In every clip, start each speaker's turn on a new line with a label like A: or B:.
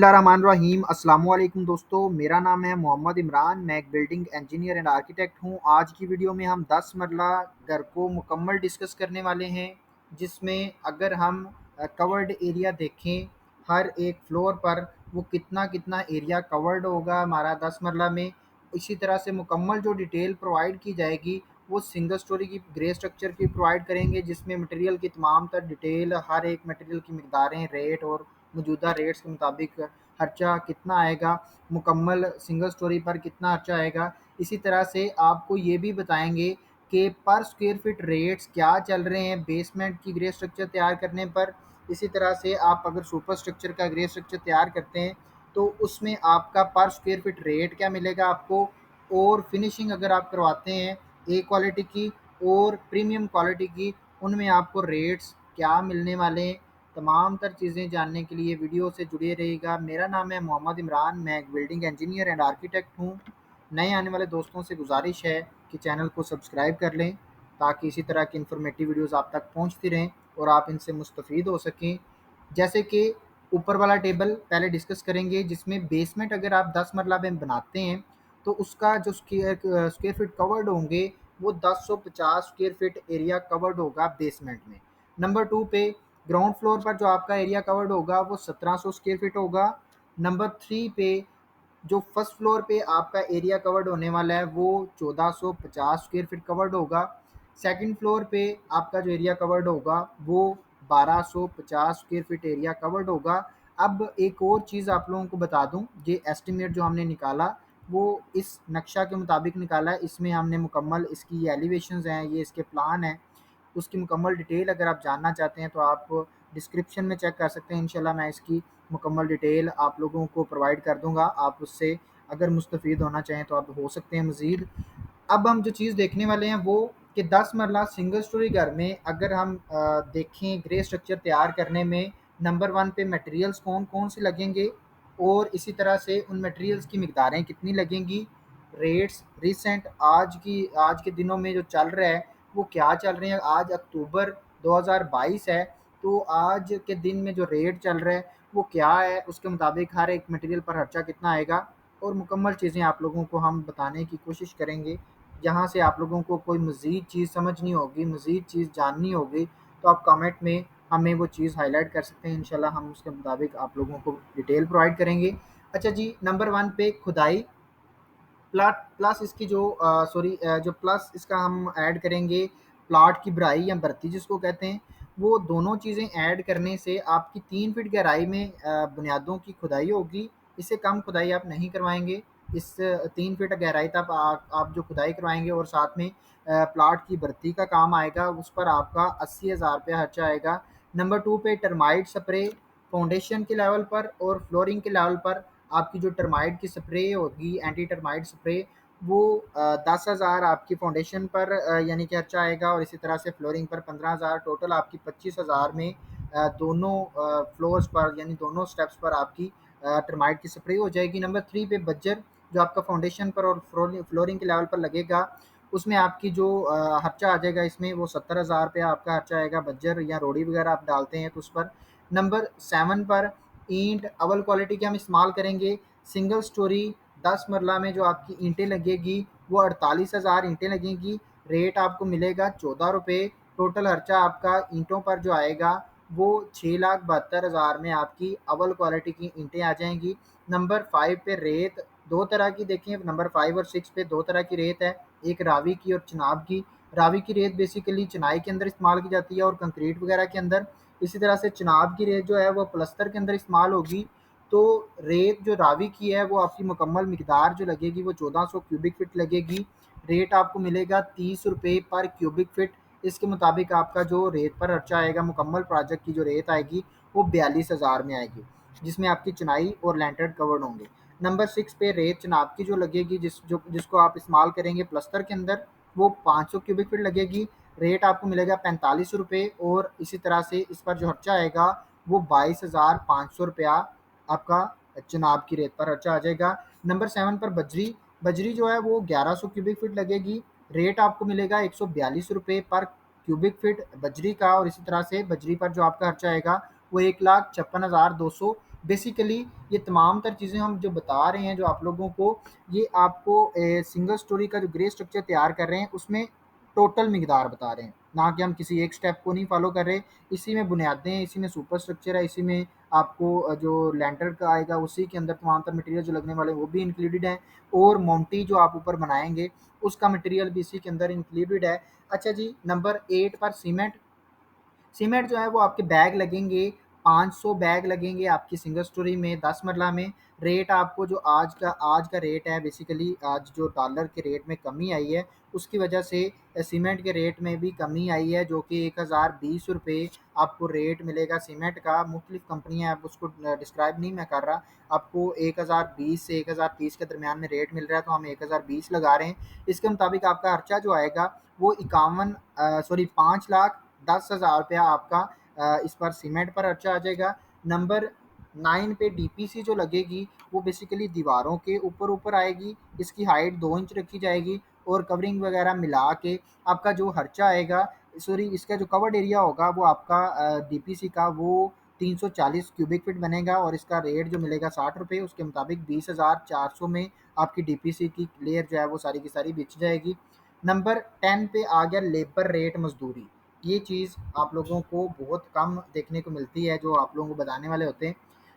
A: बिस्मिल्लाहिर्रहमानिर्रहीम। अस्सलाम वालेकुम दोस्तों, मेरा नाम है मोहम्मद इमरान। मैं एक बिल्डिंग इंजीनियर एंड आर्किटेक्ट हूँ। आज की वीडियो में हम 10 मरला घर को मुकम्मल डिस्कस करने वाले हैं, जिसमें अगर हम कवर्ड एरिया देखें हर एक फ्लोर पर वो कितना कितना एरिया कवर्ड होगा हमारा 10 मरला में। इसी तरह से मुकम्मल जो डिटेल प्रोवाइड की जाएगी वो सिंगल स्टोरी की ग्रे स्ट्रक्चर की प्रोवाइड करेंगे, जिसमें मटेरियल की तमाम तर डिटेल, हर एक मटेरियल की मकदारें, रेट और मौजूदा रेट्स के मुताबिक खर्चा कितना आएगा, मुकम्मल सिंगल स्टोरी पर कितना खर्चा आएगा। इसी तरह से आपको ये भी बताएंगे कि पर स्क्वायर फीट रेट्स क्या चल रहे हैं बेसमेंट की ग्रे स्ट्रक्चर तैयार करने पर। इसी तरह से आप अगर सुपर स्ट्रक्चर का ग्रे स्ट्रक्चर तैयार करते हैं तो उसमें आपका पर स्क्वायर फीट रेट क्या मिलेगा आपको, और फिनिशिंग अगर आप करवाते हैं ए क्वालिटी की और प्रीमियम क्वालिटी की, उनमें आपको रेट्स क्या मिलने वाले हैं। तमाम तर चीज़ें जानने के लिए वीडियो से जुड़े रहिएगा। मेरा नाम है मोहम्मद इमरान, मैं एक बिल्डिंग इंजीनियर एंड आर्किटेक्ट हूँ। नए आने वाले दोस्तों से गुजारिश है कि चैनल को सब्सक्राइब कर लें, ताकि इसी तरह की इन्फॉर्मेटिव वीडियोज़ आप तक पहुँचती रहें और आप इनसे मुस्तफ़ीद हो सकें। जैसे कि ऊपर वाला टेबल पहले डिस्कस करेंगे, जिसमें बेसमेंट अगर आप 10 मरला में बनाते हैं तो उसका जो स्क्वायर फीट कवर्ड होंगे वो 1050 स्क्वायर फीट एरिया कवर्ड होगा बेसमेंट में। नंबर 2 पे ग्राउंड फ्लोर पर जो आपका एरिया कवर्ड होगा वो 1700 स्क्वायर फीट होगा। नंबर 3 पे जो फर्स्ट फ्लोर पे आपका एरिया कवर्ड होने वाला है वो 1450 स्क्वायर फीट कवर्ड होगा। सेकंड फ्लोर पे आपका जो एरिया कवर्ड होगा वो 1250 स्क्वायर फीट एरिया कवर्ड होगा। अब एक और चीज़ आप लोगों को बता दूं, ये एस्टिमेट जो हमने निकाला वो इस नक्शा के मुताबिक निकाला है। इसमें हमने मुकम्मल इसकी एलिवेशंस हैं, ये इसके प्लान हैं, उसकी मुकम्मल डिटेल अगर आप जानना चाहते हैं तो आप डिस्क्रिप्शन में चेक कर सकते हैं। इंशाल्लाह मैं इसकी मुकम्मल डिटेल आप लोगों को प्रोवाइड कर दूंगा। आप उससे अगर मुस्तफ़ीद होना चाहें तो आप हो सकते हैं मज़ीद। अब हम जो चीज़ देखने वाले हैं वो कि 10 मरला सिंगल स्टोरी घर में अगर हम देखें ग्रे स्ट्रक्चर तैयार करने में, नंबर 1 पे मटेरियल्स कौन कौन से लगेंगे और इसी तरह से उन मटेरियल्स की मकदारें कितनी लगेंगी, रेट्स रिसेंट आज के दिनों में जो चल रहा है वो क्या चल रहे हैं। आज अक्टूबर 2022 है, तो आज के दिन में जो रेट चल रहा है वो क्या है, उसके मुताबिक हर एक मटेरियल पर खर्चा कितना आएगा और मुकम्मल चीज़ें आप लोगों को हम बताने की कोशिश करेंगे। जहाँ से आप लोगों को कोई मज़ीद चीज़ समझनी होगी, मज़ीद चीज़ जाननी होगी, तो आप कमेंट में हमें वो चीज़ हाईलाइट कर सकते हैं। इंशाल्लाह हम उसके मुताबिक आप लोगों को डिटेल प्रोवाइड करेंगे। अच्छा जी, नंबर 1 पे खुदाई प्लाट प्लस इसकी जो जो प्लस इसका हम ऐड करेंगे प्लाट की भराई या भर्ती जिसको कहते हैं, वो दोनों चीज़ें ऐड करने से आपकी 3 फीट गहराई में बुनियादों की खुदाई होगी। इससे कम खुदाई आप नहीं करवाएंगे। इस 3 फीट गहराई तक आप जो खुदाई करवाएंगे और साथ में प्लाट की भर्ती का काम आएगा, उस पर आपका 80,000 रुपया खर्चा आएगा। नंबर 2 पे टर्माइट स्प्रे फाउंडेशन के लेवल पर और फ्लोरिंग के लेवल पर आपकी जो टर्माइट की स्प्रे होगी, एंटी टर्माइट स्प्रे, वो 10,000 आपकी फाउंडेशन पर यानी कि खर्चा आएगा और इसी तरह से फ्लोरिंग पर 15,000, टोटल आपकी 25,000 में दोनों फ्लोर्स पर यानी दोनों स्टेप्स पर आपकी टर्माइट की स्प्रे हो जाएगी। नंबर 3 पे बज्जर जो आपका फाउंडेशन पर और फ्लोरिंग के लेवल पर लगेगा, उसमें आपकी जो खर्चा आ जाएगा इसमें वो 70,000 रुपया आपका खर्चा आएगा। बज्जर या रोड़ी वगैरह आप डालते हैं तो उस पर। नंबर 7 पर ईंट अव्वल क्वालिटी की हम इस्तेमाल करेंगे। सिंगल स्टोरी 10 मरला में जो आपकी ईंटें लगेगी वो 48,000 ईंटें लगेंगी। रेट आपको मिलेगा 14 रुपये। टोटल खर्चा आपका ईंटों पर जो आएगा वो 6,72,000 में आपकी अव्वल क्वालिटी की ईंटें आ जाएंगी। नंबर 5 पे रेत दो तरह की देखें, नंबर 5 और 6 पे दो तरह की रेत है, एक रावी की और चिनाब की। रावी की रेत बेसिकली चिनाई के अंदर इस्तेमाल की जाती है और कंक्रीट वगैरह के अंदर। इसी तरह से चिनाब की रेत जो है वो प्लस्तर के अंदर इस्तेमाल होगी। तो रेत जो रावी की है वो आपकी मुकम्मल मिकदार जो लगेगी वो 1400 क्यूबिक फिट लगेगी। रेट आपको मिलेगा 30 रुपये पर क्यूबिक फिट। इसके मुताबिक आपका जो रेत पर खर्चा आएगा, मुकम्मल प्रोजेक्ट की जो रेत आएगी वो 42,000 में आएगी, जिसमें आपकी चुनाई और लैंटर्ड कवर्ड होंगे। नंबर 6 पे रेत चिनाब की जो लगेगी, जिसको आप इस्तेमाल करेंगे प्लस्तर के अंदर, वो 500 क्यूबिक फिट लगेगी। रेट आपको मिलेगा 45 रुपये और इसी तरह से इस पर जो खर्चा आएगा वो 22,500 रुपया आपका चिनाब की रेत पर खर्चा आ जाएगा। नंबर 7 पर बजरी बजरी जो है वो 1100 क्यूबिक फीट लगेगी। रेट आपको मिलेगा 142 रुपये पर क्यूबिक फीट बजरी का और इसी तरह से बजरी पर जो आपका खर्चा आएगा वो 1,56,200 बेसिकली ये तमाम तर चीज़ें हम जो बता रहे हैं जो आप लोगों को, ये आपको सिंगल स्टोरी का जो ग्रे स्ट्रक्चर तैयार कर रहे हैं उसमें टोटल मिकदार बता रहे हैं, ना कि हम किसी एक स्टेप को नहीं फॉलो कर रहे। इसी में बुनियादें हैं, इसी में सुपर स्ट्रक्चर है, इसी में आपको जो लैंटर का आएगा उसी के अंदर तमाम तर मटेरियल जो लगने वाले हैं वो भी इंक्लूडेड हैं, और मोंटी जो आप ऊपर बनाएंगे उसका मटेरियल भी इसी के अंदर इंक्लूडेड है। अच्छा जी, नंबर 8 पर सीमेंट। सीमेंट जो है वो आपके बैग लगेंगे, 500 बैग लगेंगे आपकी सिंगल स्टोरी में 10 मरला में। रेट आपको जो आज का रेट है, बेसिकली आज जो डॉलर के रेट में कमी आई है उसकी वजह से सीमेंट के रेट में भी कमी आई है, जो कि 1020 रुपये आपको रेट मिलेगा सीमेंट का। मुख्तलिफ कंपनियां, अब उसको डिस्क्राइब नहीं मैं कर रहा, आपको 1020 से 1030 के दरमियान में रेट मिल रहा है, तो हम 1020 लगा रहे हैं। इसके मुताबिक आपका खर्चा जो आएगा वो 5,10,000 रुपया आपका इस पर सीमेंट पर खर्चा आ जाएगा। नंबर 9 पे डीपीसी जो लगेगी वो बेसिकली दीवारों के ऊपर आएगी, इसकी हाइट 2 इंच रखी जाएगी, और कवरिंग वगैरह मिला के आपका जो खर्चा आएगा, सॉरी इसका जो कवर्ड एरिया होगा वो आपका डीपीसी का वो 340 क्यूबिक फीट बनेगा, और इसका रेट जो मिलेगा 60 रुपये। उसके मुताबिक 20,400 में आपकी डीपीसी की लेयर जो है वो सारी की सारी बिछ जाएगी। नंबर 10 पे आ गया लेबर रेट, मजदूरी। ये चीज़ आप लोगों को बहुत कम देखने को मिलती है, जो आप लोगों को बताने वाले होते हैं।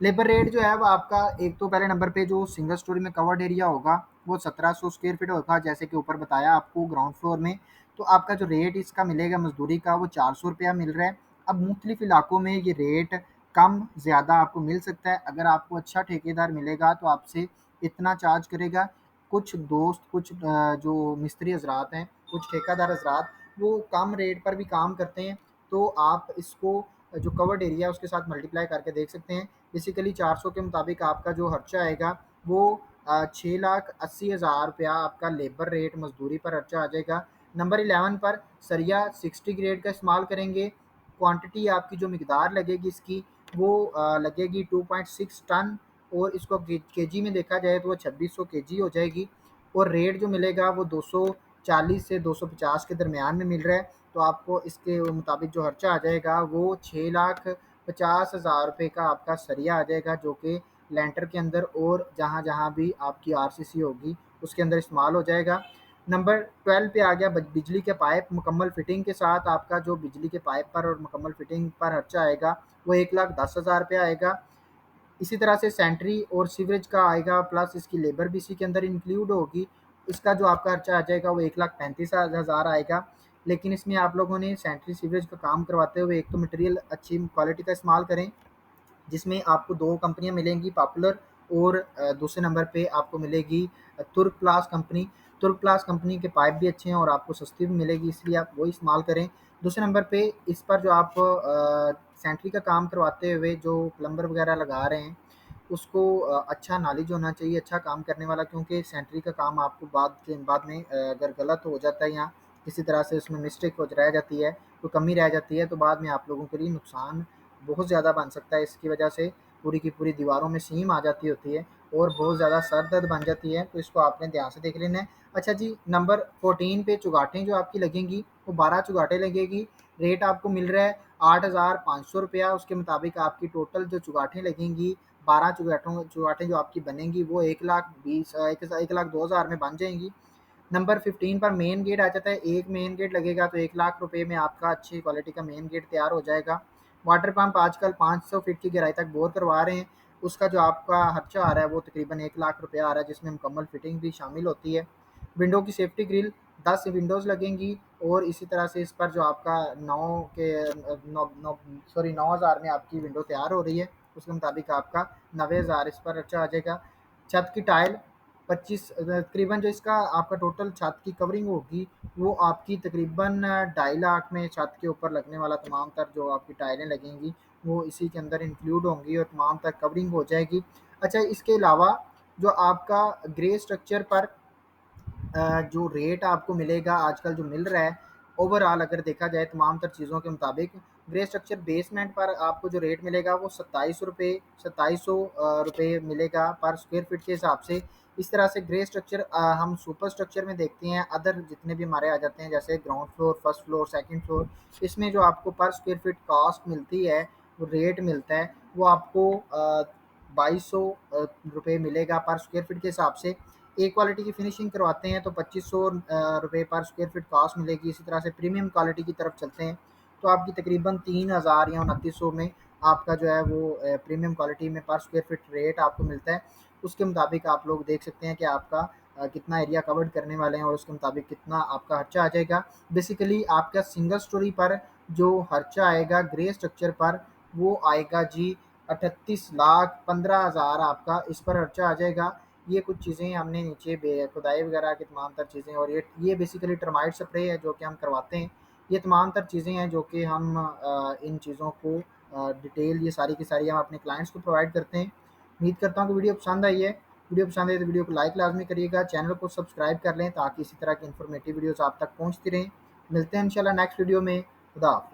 A: लेबर रेट जो है वो आपका, एक तो पहले नंबर पे जो सिंगल स्टोरी में कवर्ड एरिया होगा वो 1700 स्क्वायर फीट होगा, जैसे कि ऊपर बताया आपको ग्राउंड फ्लोर में। तो आपका जो रेट इसका मिलेगा मजदूरी का वो 400 रुपया मिल रहा है। अब मुख्तलिफ इलाकों में ये रेट कम ज़्यादा आपको मिल सकता है। अगर आपको अच्छा ठेकेदार मिलेगा तो आपसे इतना चार्ज करेगा। कुछ दोस्त, कुछ जो मिस्त्री हजरात हैं, कुछ ठेकेदार हजरात, वो कम रेट पर भी काम करते हैं। तो आप इसको जो कवर्ड एरिया है उसके साथ मल्टीप्लाई करके देख सकते हैं। बेसिकली 400 के मुताबिक आपका जो खर्चा आएगा वो 6,80,000 रुपया आपका लेबर रेट मजदूरी पर खर्चा आ जाएगा। नंबर 11 पर सरिया 60 ग्रेड का इस्तेमाल करेंगे। क्वांटिटी आपकी जो मिकदार लगेगी इसकी वो लगेगी 2.6 टन, और इसको केजी में देखा जाए तो वो 2600 केजी हो जाएगी। और रेट जो मिलेगा वो 240 से 250 के दरमियान में मिल रहा है। तो आपको इसके मुताबिक जो खर्चा आ जाएगा वो 6,50,000 रुपये का आपका सरिया आ जाएगा, जो कि लेंटर के अंदर और जहाँ जहाँ भी आपकी आरसीसी होगी उसके अंदर इस्तेमाल हो जाएगा। नंबर 12 पे आ गया बिजली के पाइप मुकम्मल फिटिंग के साथ। आपका जो बिजली के पाइप पर और मुकम्मल फिटिंग पर खर्चा आएगा वो 1,10,000 रुपया आएगा। इसी तरह से सेंट्री और सीवरेज का आएगा, प्लस इसकी लेबर भी इसी के अंदर इंक्लूड होगी। इसका जो आपका खर्चा आ जाएगा वो 1,35,000 आएगा। लेकिन इसमें आप लोगों ने सेंट्री सीवरेज का काम करवाते हुए एक तो मटेरियल अच्छी क्वालिटी का इस्तेमाल करें, जिसमें आपको दो कंपनियां मिलेंगी, पॉपुलर और दूसरे नंबर पे आपको मिलेगी तुर्क क्लास कंपनी। तुर्क क्लास कंपनी के पाइप भी अच्छे हैं और आपको सस्ती भी मिलेगी, इसलिए आप वो इस्तेमाल करें। दूसरे नंबर पे इस पर जो आप सेंट्री का काम करवाते हुए जो प्लम्बर वगैरह लगा रहे हैं उसको अच्छा नॉलेज होना चाहिए, अच्छा काम करने वाला, क्योंकि सेंट्री का काम आपको बाद में अगर गलत हो जाता है या किसी तरह से उसमें मिस्टेक हो रह जाती है, तो कमी रह जाती है, तो बाद में आप लोगों के लिए नुकसान बहुत ज़्यादा बन सकता है। इसकी वजह से पूरी की पूरी दीवारों में सीम आ जाती होती है और बहुत ज़्यादा सर दर्द बन जाती है, तो इसको आपने ध्यान से देख लेना है। अच्छा जी, नंबर 14 पे चुगाटें जो आपकी लगेंगी वो 12 चुगाटें लगेगी। रेट आपको मिल रहा है 8,500 रुपया। उसके मुताबिक आपकी टोटल जो चुगाटें लगेंगी, 12 चुगाटें जो आपकी बनेंगी वो 1,02,000 में बन जाएंगी। नंबर 15 पर मेन गेट आ जाता है। एक मेन गेट लगेगा तो 1,00,000 रुपये में आपका अच्छी क्वालिटी का मेन गेट तैयार हो जाएगा। वाटर पंप आजकल 500 फीट की गहराई तक बोर करवा रहे हैं, उसका जो आपका खर्चा आ रहा है वो तकरीबन 1,00,000 रुपया आ रहा है, जिसमें मुकम्मल फिटिंग भी शामिल होती है। विंडो की सेफ्टी ग्रिल 10 विंडोज़ लगेंगी, और इसी तरह से इस पर जो आपका 9,000 में आपकी विंडो तैयार हो रही है, उसके मुताबिक आपका 90,000 इस पर खर्चा आ जाएगा। छत की टाइल 25 तकरीबन जो इसका आपका टोटल छत की कवरिंग होगी वो आपकी तकरीबन 2.5 लाख में छत के ऊपर लगने वाला तमाम तर जो आपकी टाइलें लगेंगी वो इसी के अंदर इंक्लूड होंगी और तमाम तर कवरिंग हो जाएगी। अच्छा, इसके अलावा जो आपका ग्रे स्ट्रक्चर पर जो रेट आपको मिलेगा आजकल जो मिल रहा है, ओवरऑल अगर देखा जाए तमाम तर चीज़ों के मुताबिक, ग्रे स्ट्रक्चर बेसमेंट पर आपको जो रेट मिलेगा वो 2700 रुपये मिलेगा पर स्क्वायर फीट के हिसाब से। इस तरह से ग्रे स्ट्रक्चर हम सुपर स्ट्रक्चर में देखते हैं, अदर जितने भी हमारे आ जाते हैं जैसे ground floor, first floor, second floor, इसमें जो आपको पर स्क्वायर फीट कॉस्ट मिलती है, वो रेट मिलता है, वो आपको 2200 रुपये मिलेगा पर स्क्वायर फीट के हिसाब से। ए क्वालिटी की फिनिशिंग करवाते हैं तो 2500 रुपये पर स्क्वायर फीट कॉस्ट मिलेगी। इसी तरह से प्रीमियम क्वालिटी की तरफ चलते हैं तो आपकी तकरीबन 3000 या 2900 में आपका जो है वो प्रीमियम क्वालिटी में पर स्क्वायर फीट रेट आपको मिलता है। उसके मुताबिक आप लोग देख सकते हैं कि आपका कितना एरिया कवर्ड करने वाले हैं और उसके मुताबिक कितना आपका खर्चा आ जाएगा। बेसिकली आपका सिंगल स्टोरी पर जो खर्चा आएगा ग्रे स्ट्रक्चर पर वो आएगा जी 38,15,000 आपका इस पर खर्चा आ जाएगा। ये कुछ चीज़ें हमने नीचे खुदाई वगैरह की तमाम तर चीज़ें, और ये बेसिकली टर्माइट स्प्रे है जो कि हम करवाते हैं। ये तमाम तर चीज़ें हैं जो कि हम इन चीज़ों को डिटेल ये सारी की सारी हम अपने क्लाइंट्स को प्रोवाइड करते हैं। उम्मीद करता हूँ कि वीडियो पसंद आई है। वीडियो पसंद है तो वीडियो को लाइक लाजमी करिएगा, चैनल को सब्सक्राइब कर लें ताकि इसी तरह की इन्फॉर्मेटिव वीडियोस आप तक पहुँचती रहें। मिलते हैं इंशाल्लाह नेक्स्ट वीडियो में। खुदा हाफिज़।